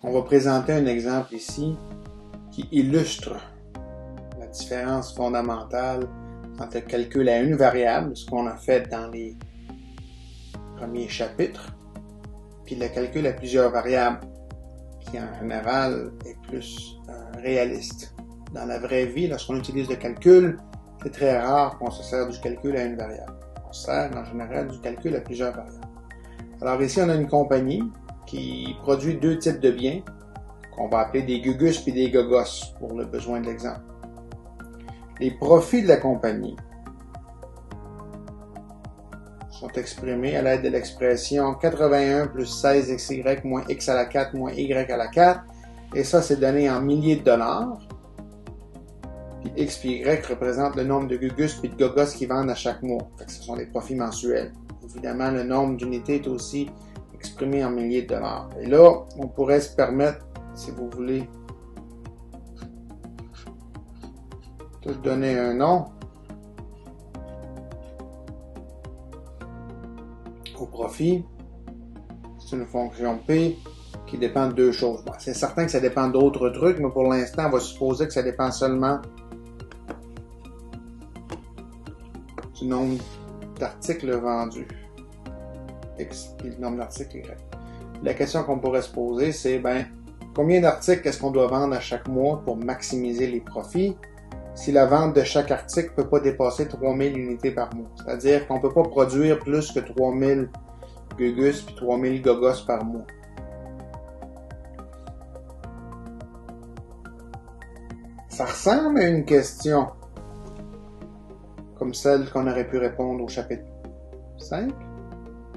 On va présenter un exemple ici qui illustre la différence fondamentale entre le calcul à une variable, ce qu'on a fait dans les premiers chapitres, puis le calcul à plusieurs variables, qui en général est plus réaliste. Dans la vraie vie, lorsqu'on utilise le calcul, c'est très rare qu'on se sert du calcul à une variable. On se sert en général du calcul à plusieurs variables. Alors ici, on a une compagnie qui produit deux types de biens qu'on va appeler des gugus et des gogos pour le besoin de l'exemple. Les profits de la compagnie sont exprimés à l'aide de l'expression 81 plus 16xy moins x à la 4 moins y à la 4. Et ça, c'est donné en milliers de dollars. Puis x et y représentent le nombre de gugus et de gogos qui vendent à chaque mois. Fait que ce sont des profits mensuels. Évidemment, le nombre d'unités est aussi exprimé en milliers de dollars. Et là, on pourrait se permettre, si vous voulez, de donner un nom au profit. C'est une fonction P qui dépend de deux choses. Bon, c'est certain que ça dépend d'autres trucs, mais pour l'instant, on va supposer que ça dépend seulement du nombre d'articles vendus. X et le nombre d'articles Y. La question qu'on pourrait se poser, c'est combien d'articles est-ce qu'on doit vendre à chaque mois pour maximiser les profits si la vente de chaque article ne peut pas dépasser 3000 unités par mois. C'est-à-dire qu'on ne peut pas produire plus que 3000 gugus puis 3000 gogos par mois. Ça ressemble à une question comme celle qu'on aurait pu répondre au chapitre 5,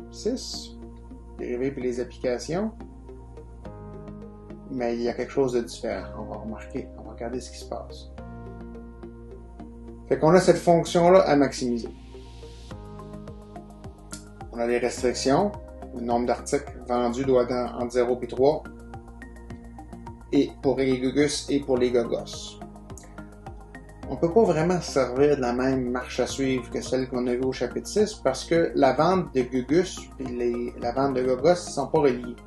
6, dérivés puis les applications. Mais il y a quelque chose de différent. On va remarquer, on va regarder ce qui se passe. Fait qu'on a cette fonction-là à maximiser. On a les restrictions. Le nombre d'articles vendus doit être entre 0 et 3. Et pour les gugus et pour les gogos. On ne peut pas vraiment se servir de la même marche à suivre que celle qu'on a vue au chapitre 6 parce que la vente de gugus et la vente de gogos ne sont pas reliées.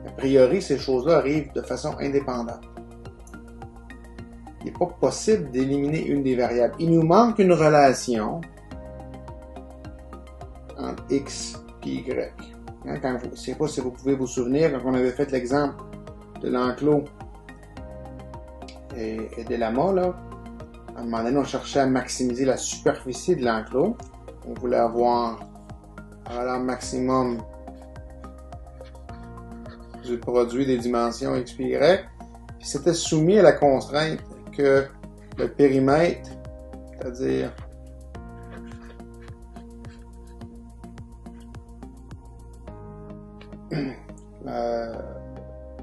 A priori, ces choses-là arrivent de façon indépendante. Il n'est pas possible d'éliminer une des variables. Il nous manque une relation entre x et y. Je ne sais pas si vous pouvez vous souvenir, quand on avait fait l'exemple de l'enclos et de l'amas, là, à un moment donné, on cherchait à maximiser la superficie de l'enclos. On voulait avoir la valeur maximum du produit des dimensions x et y. Puis c'était soumis à la contrainte que le périmètre, c'est-à-dire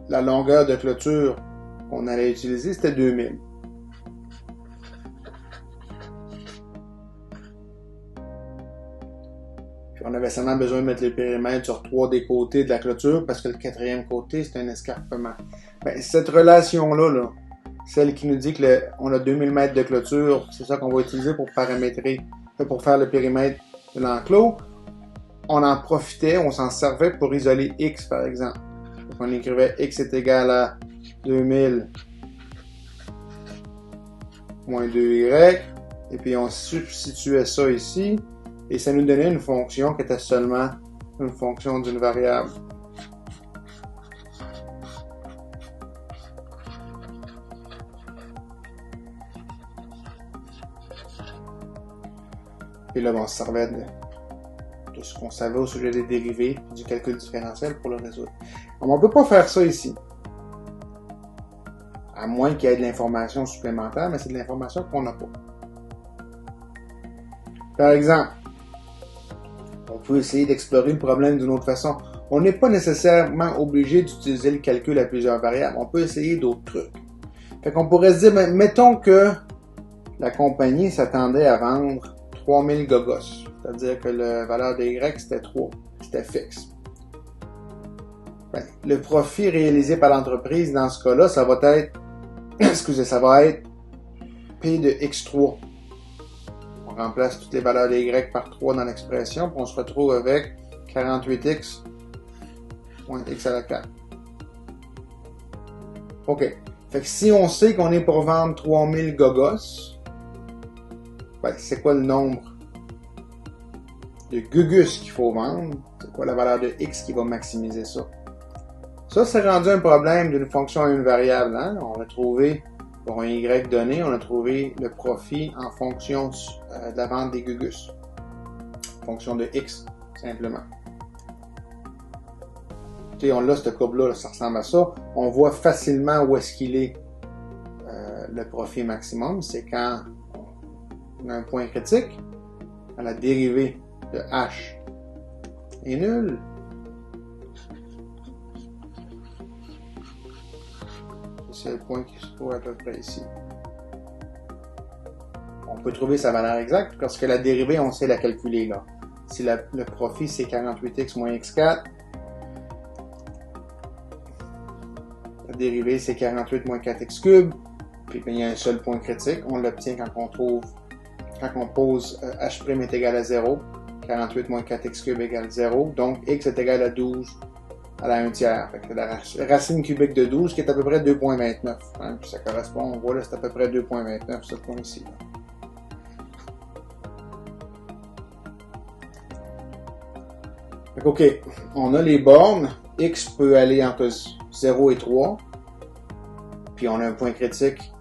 la longueur de clôture qu'on allait utiliser, c'était 2000. Puis on avait seulement besoin de mettre le périmètre sur 3 des côtés de la clôture parce que le 4e côté, c'est un escarpement. Cette relation-là, celle qui nous dit qu'on a 2000 mètres de clôture, c'est ça qu'on va utiliser pour paramétrer, pour faire le périmètre de l'enclos. On en profitait, on s'en servait pour isoler x, par exemple. Donc on écrivait x est égal à 2000 moins 2y, et puis on substituait ça ici, et ça nous donnait une fonction qui était seulement une fonction d'une variable. Et là, on se servait de ce qu'on savait au sujet des dérivés et du calcul différentiel pour le résoudre. On ne peut pas faire ça ici. À moins qu'il y ait de l'information supplémentaire, mais c'est de l'information qu'on n'a pas. Par exemple, on peut essayer d'explorer le problème d'une autre façon. On n'est pas nécessairement obligé d'utiliser le calcul à plusieurs variables. On peut essayer d'autres trucs. Fait qu'on pourrait se dire, mettons que la compagnie s'attendait à vendre 3000 gogos. C'est-à-dire que la valeur de Y, c'était 3. C'était fixe. Le profit réalisé par l'entreprise, dans ce cas-là, ça va être, ça va être P de X3. On remplace toutes les valeurs de Y par 3 dans l'expression, puis on se retrouve avec 48X moins X à la 4. OK. Fait que si on sait qu'on est pour vendre 3000 gogos, ben, c'est quoi le nombre de gugus qu'il faut vendre? C'est quoi la valeur de X qui va maximiser ça? Ça, c'est rendu un problème d'une fonction à une variable. Hein? On a trouvé, pour un Y donné, on a trouvé le profit en fonction de la vente des gugus. Fonction de X, simplement. Et on a cette courbe-là, ça ressemble à ça. On voit facilement où est-ce qu'il est le profit maximum. C'est quand on a un point critique, quand la dérivée de H est nulle. C'est le point qui se trouve à peu près ici. On peut trouver sa valeur exacte parce que la dérivée, on sait la calculer là. Si le profit c'est 48x moins x4, la dérivée c'est 48 moins 4x cube, puis il y a un seul point critique, on l'obtient quand on pose h' est égal à 0, 48 moins 4x cube égale 0, donc x est égal à 12 à la 1 tiers. Fait que la racine cubique de 12 qui est à peu près 2,29. Hein, puis ça correspond, on voit là, c'est à peu près 2,29 ce point ici. Là. Fait que, OK, on a les bornes. X peut aller entre 0 et 3. Puis on a un point critique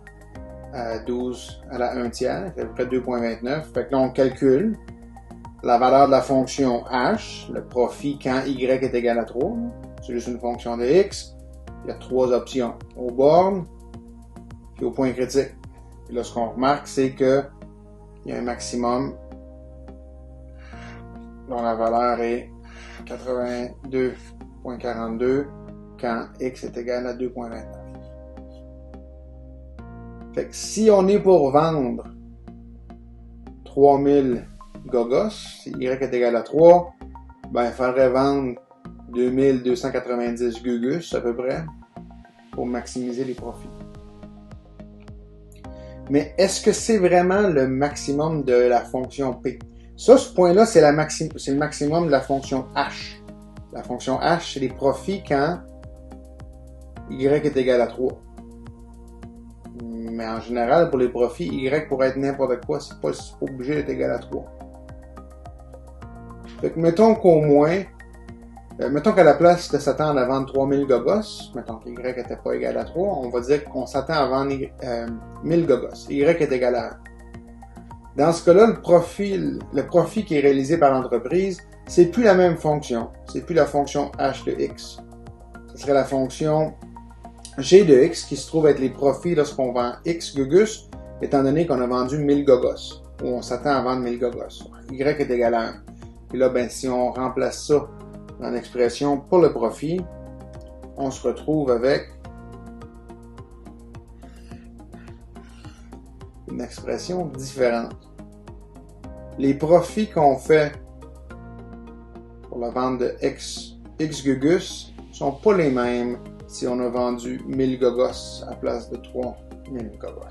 à 12 à la 1 tiers, c'est à peu près 2,29. Fait que là, on calcule la valeur de la fonction h, le profit quand y est égal à 3. C'est juste une fonction de x. Il y a 3 options. Aux bornes, puis au point critique. Et là, ce qu'on remarque, c'est que il y a un maximum dont la valeur est 82,42 quand x est égal à 2,29. Fait que si on est pour vendre 3000 gogos, si y est égal à 3, ben il faudrait vendre 2290 gugus à peu près pour maximiser les profits. Mais est-ce que c'est vraiment le maximum de la fonction P? Ça, ce point-là, c'est le maximum de la fonction H. La fonction H, c'est les profits quand y est égal à 3. Mais en général, pour les profits, y pourrait être n'importe quoi, c'est pas obligé d'être égal à 3. Fait que mettons qu'au moins, mettons qu'à la place de s'attendre à vendre 3000 gogos, mettons que y n'était pas égal à 3, on va dire qu'on s'attend à vendre 1000 gogos. Y est égal à 1. Dans ce cas-là, le profit qui est réalisé par l'entreprise, c'est plus la même fonction. C'est plus la fonction h de x. Ce serait la fonction g de x qui se trouve être les profits lorsqu'on vend x gugus, étant donné qu'on a vendu 1000 gogos, ou on s'attend à vendre 1000 gogos. Y est égal à 1. Et là, ben, si on remplace ça dans l'expression pour le profit, on se retrouve avec une expression différente. Les profits qu'on fait pour la vente de x gugus sont pas les mêmes si on a vendu 1000 gogos à la place de 3000 gogos.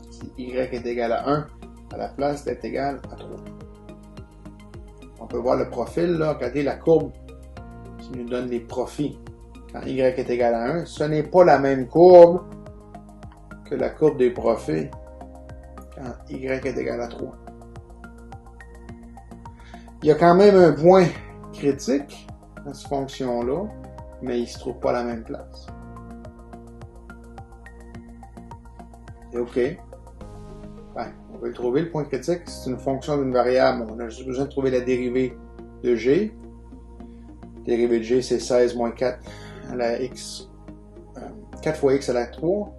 Si y est égal à 1 à la place d'être égal à 3. On peut voir le profil, là, regardez la courbe qui nous donne les profits quand y est égal à 1. Ce n'est pas la même courbe que la courbe des profits quand y est égal à 3. Il y a quand même un point critique dans cette fonction-là, mais il ne se trouve pas à la même place. C'est OK. Ben, on va le trouver, le point critique. C'est une fonction d'une variable. On a juste besoin de trouver la dérivée de g. La dérivée de g, c'est 16 moins 4 à la x. 4 fois x à la 3.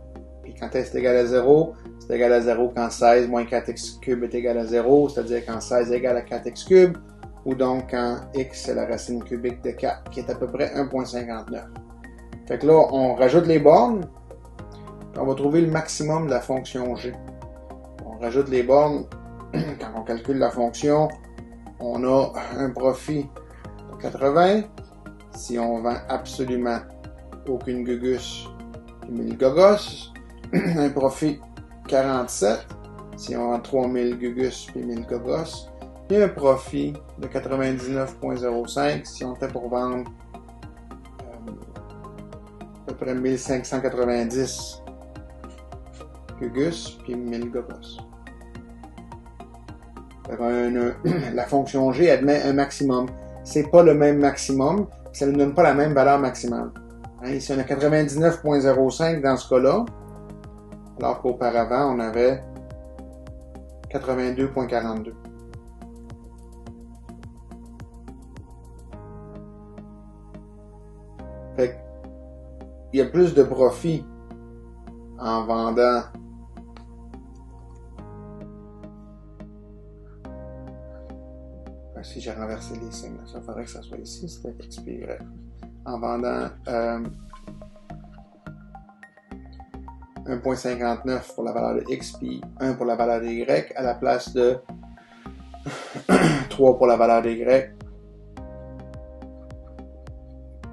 Puis quand s est égal à 0, c'est égal à 0 quand 16 moins 4x cube est égal à 0, c'est-à-dire quand 16 est égal à 4x cube, ou donc quand x c'est la racine cubique de 4, qui est à peu près 1,59. Fait que là, on rajoute les bornes, puis on va trouver le maximum de la fonction g. On rajoute les bornes, quand on calcule la fonction, on a un profit de 80. Si on vend absolument aucune gugus, 1000 gogos, un profit 47. Si on vend 3000 gugus puis 1000 gogos, et un profit de 99,05 si on était pour vendre à peu près 1590 Gugus, puis 1000 Gogos. La fonction G admet un maximum. C'est pas le même maximum, ça ne donne pas la même valeur maximale. Hein, ici, on a 99.05 dans ce cas-là, alors qu'auparavant, on avait 82.42. Fait il y a plus de profit en vendant si j'ai renversé les signes, ça faudrait que ça soit ici, c'était XP, en vendant 1.59 pour la valeur de XP, 1 pour la valeur de Y, à la place de 3 pour la valeur de Y,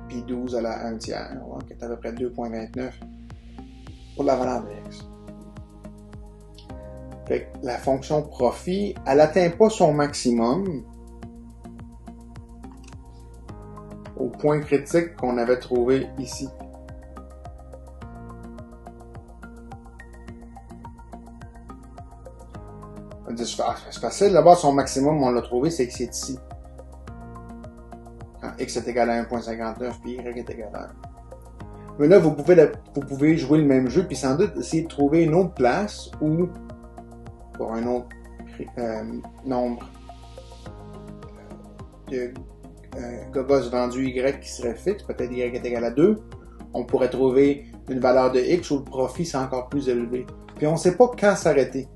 puis 12 à la 1 tiers, qui est à peu près 2.29 pour la valeur de X. Fait que la fonction profit, elle n'atteint pas son maximum au point critique qu'on avait trouvé ici. C'est facile, d'abord son maximum, on l'a trouvé, c'est que c'est ici. Quand X est égal à 1.59, puis Y est égal à 1. Mais là, vous pouvez jouer le même jeu, puis sans doute essayer de trouver une autre place où, pour un autre nombre de Gogos vendus Y qui serait fixe, peut-être Y est égal à 2, on pourrait trouver une valeur de X où le profit c'est encore plus élevé. Puis on ne sait pas quand s'arrêter.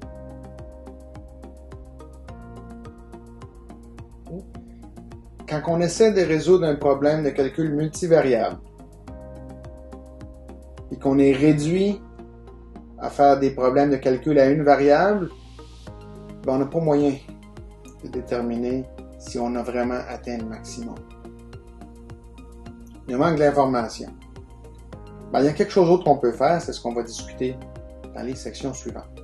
Quand on essaie de résoudre un problème de calcul multivariable et qu'on est réduit à faire des problèmes de calcul à une variable, ben on n'a pas moyen de déterminer si on a vraiment atteint le maximum. Il manque d'informations. Ben, il y a quelque chose d'autre qu'on peut faire, c'est ce qu'on va discuter dans les sections suivantes.